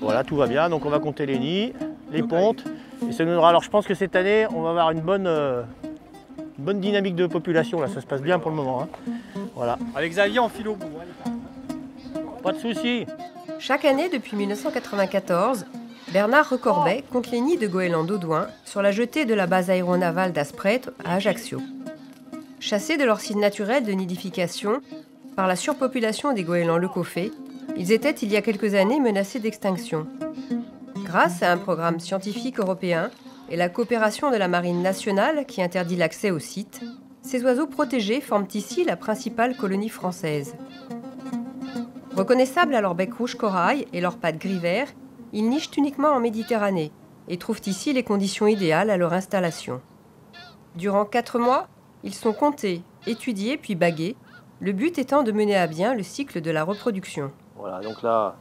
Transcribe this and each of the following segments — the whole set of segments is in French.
Voilà, tout va bien, donc on va compter les nids, les pontes. Et ça nous donnera, alors je pense que cette année, on va avoir une bonne dynamique de population, là, ça se passe bien pour le moment. Hein. Voilà. Avec Xavier, on file au bout. Pas de soucis. Chaque année, depuis 1994, Bernard Recorbet compte les nids de goélands d'Audouin sur la jetée de la base aéronavale d'Aspret à Ajaccio. Chassés de leur site naturel de nidification par la surpopulation des goélands leucophées, ils étaient il y a quelques années menacés d'extinction. Grâce à un programme scientifique européen et la coopération de la Marine nationale qui interdit l'accès au site, ces oiseaux protégés forment ici la principale colonie française. Reconnaissables à leur bec rouge corail et leurs pattes gris vert, ils nichent uniquement en Méditerranée et trouvent ici les conditions idéales à leur installation. Durant 4 mois, ils sont comptés, étudiés puis bagués, le but étant de mener à bien le cycle de la reproduction. Voilà, donc là,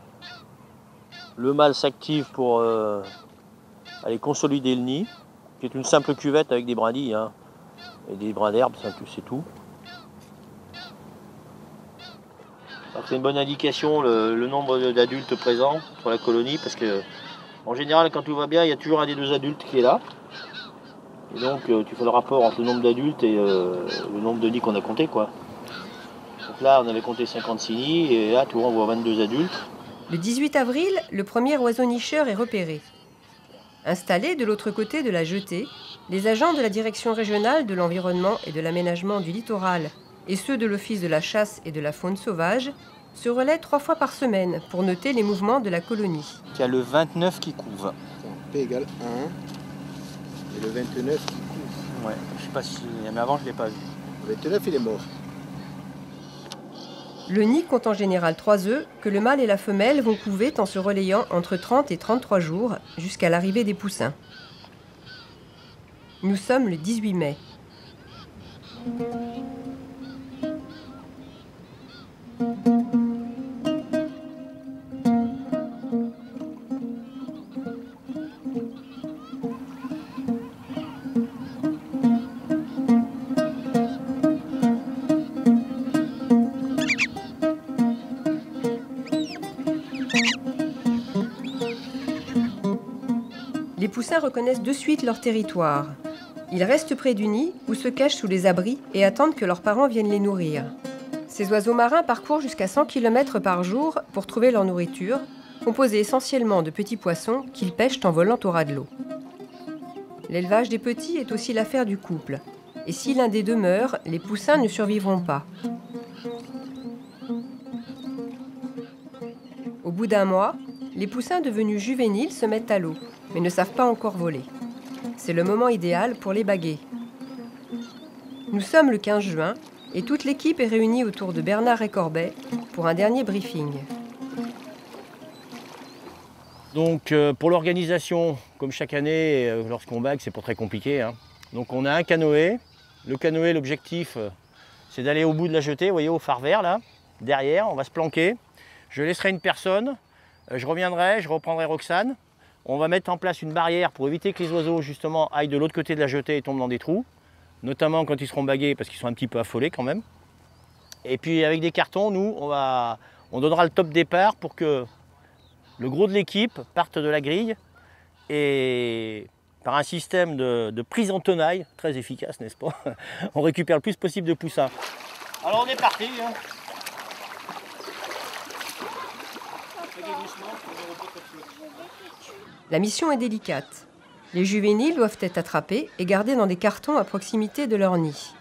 le mâle s'active pour aller consolider le nid, qui est une simple cuvette avec des brindilles hein, et des brins d'herbe, c'est tout. C'est une bonne indication le nombre d'adultes présents sur la colonie, parce que en général, quand tout va bien, il y a toujours un des 2 adultes qui est là. Et donc, tu fais le rapport entre le nombre d'adultes et le nombre de nids qu'on a compté, quoi. Donc là, on avait compté 56 nids, et là, tu vois, on voit 22 adultes. Le 18 avril, le premier oiseau nicheur est repéré. Installés de l'autre côté de la jetée, les agents de la Direction régionale de l'environnement et de l'aménagement du littoral et ceux de l'Office de la chasse et de la faune sauvage se relaient 3 fois par semaine pour noter les mouvements de la colonie. Il y a le 29 qui couve. P égale 1 et le 29 qui couve. Ouais, je sais pas si... Mais avant, je ne l'ai pas vu. Le 29, il est mort. Le nid compte en général 3 œufs que le mâle et la femelle vont couver en se relayant entre 30 et 33 jours jusqu'à l'arrivée des poussins. Nous sommes le 18 mai. Les poussins reconnaissent de suite leur territoire. Ils restent près du nid ou se cachent sous les abris et attendent que leurs parents viennent les nourrir. Ces oiseaux marins parcourent jusqu'à 100 km par jour pour trouver leur nourriture, composée essentiellement de petits poissons qu'ils pêchent en volant au ras de l'eau. L'élevage des petits est aussi l'affaire du couple. Et si l'un des 2 meurt, les poussins ne survivront pas. Au bout d'1 mois, les poussins devenus juvéniles se mettent à l'eau, mais ne savent pas encore voler. C'est le moment idéal pour les baguer. Nous sommes le 15 juin et toute l'équipe est réunie autour de Bernard Recorbet pour un dernier briefing. Donc pour l'organisation, comme chaque année, lorsqu'on bague, c'est pas très compliqué. Hein. Donc on a un canoë. Le canoë, l'objectif, c'est d'aller au bout de la jetée, vous voyez, au phare vert là, derrière, on va se planquer. Je laisserai une personne, je reviendrai, je reprendrai Roxane. On va mettre en place une barrière pour éviter que les oiseaux justement aillent de l'autre côté de la jetée et tombent dans des trous, notamment quand ils seront bagués parce qu'ils sont un petit peu affolés quand même. Et puis avec des cartons, nous, on donnera le top départ pour que le gros de l'équipe parte de la grille et par un système de prise en tenaille, très efficace, n'est-ce pas? On récupère le plus possible de poussins. Alors on est parti. Hein. La mission est délicate. Les juvéniles doivent être attrapés et gardés dans des cartons à proximité de leur nid.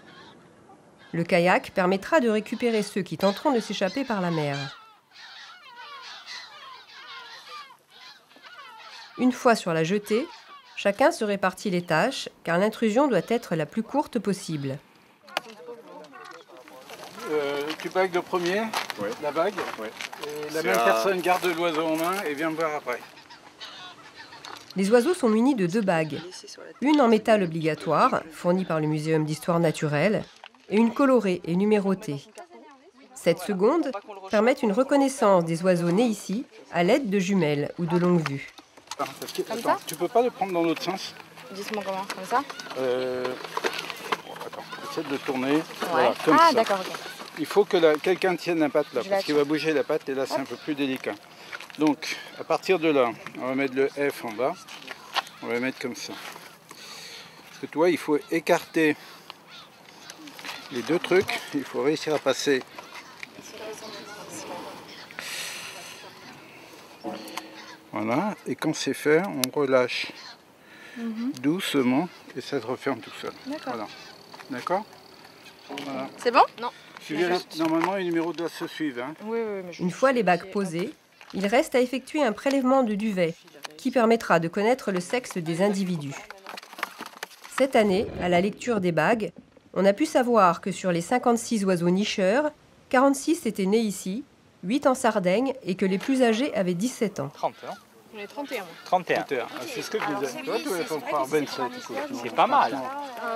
Le kayak permettra de récupérer ceux qui tenteront de s'échapper par la mer. Une fois sur la jetée, chacun se répartit les tâches, car l'intrusion doit être la plus courte possible. Tu bagues le premier, ouais. La bague, ouais. Et la même personne garde l'oiseau en main et vient me voir après. Les oiseaux sont munis de 2 bagues, une en métal obligatoire, fournie par le Muséum d'histoire naturelle, et une colorée et numérotée. Cette seconde permet une reconnaissance des oiseaux nés ici à l'aide de jumelles ou de longue vue. Parce que, attends, tu peux pas le prendre dans l'autre sens? Dites-moi comment, comme ça? Attends, essaie de le tourner. Voilà, comme ah ça. d'accord, ok. Il faut que quelqu'un tienne la patte là, Je parce la qu'il va bouger la patte et là c'est un peu plus délicat. Donc à partir de là, on va mettre le F en bas. On va le mettre comme ça. Parce que tu vois, il faut écarter les deux trucs. Il faut réussir à passer. Voilà, et quand c'est fait, on relâche doucement et ça se referme tout seul. D'accord. Voilà. D'accord? Voilà. C'est bon? Non. Normalement, les numéros doivent se suivre. Hein. Oui, mais je... Une fois les bagues posées, il reste à effectuer un prélèvement de duvet qui permettra de connaître le sexe des individus. Cette année, à la lecture des bagues, on a pu savoir que sur les 56 oiseaux nicheurs, 46 étaient nés ici, 8 en Sardaigne et que les plus âgés avaient 17 ans. 30, non? J'en ai 31. 31. C'est ce que je disais. Toi, tu vas faire 27. C'est pas mal.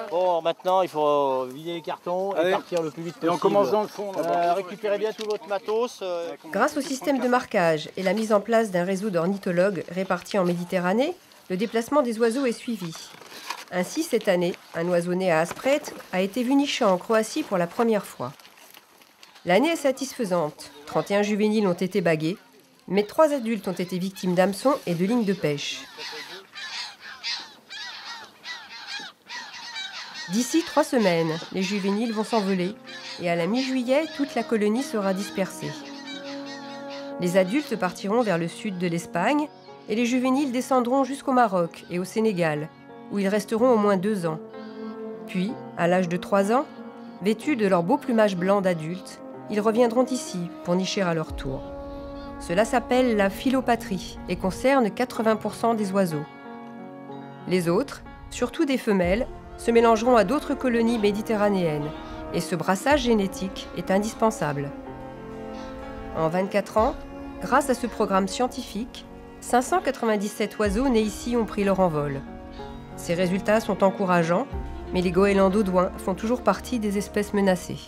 Bon, maintenant, il faut vider les cartons et Allez. partir le plus vite Et possible. on commence dans le fond là-bas. Récupérez bien tout votre matos. Grâce au système de marquage et la mise en place d'un réseau d'ornithologues répartis en Méditerranée, le déplacement des oiseaux est suivi. Ainsi, cette année, un oiseau né à Aspret a été vu nicher en Croatie pour la première fois. L'année est satisfaisante. 31 juvéniles ont été bagués, mais 3 adultes ont été victimes d'hameçons et de lignes de pêche. D'ici 3 semaines, les juvéniles vont s'envoler et à la mi-juillet, toute la colonie sera dispersée. Les adultes partiront vers le sud de l'Espagne et les juvéniles descendront jusqu'au Maroc et au Sénégal, où ils resteront au moins 2 ans. Puis, à l'âge de 3 ans, vêtus de leur beau plumage blanc d'adultes, ils reviendront ici pour nicher à leur tour. Cela s'appelle la phylopatrie et concerne 80% des oiseaux. Les autres, surtout des femelles, se mélangeront à d'autres colonies méditerranéennes et ce brassage génétique est indispensable. En 24 ans, grâce à ce programme scientifique, 597 oiseaux nés ici ont pris leur envol. Ces résultats sont encourageants, mais les goélands d'Audouin font toujours partie des espèces menacées.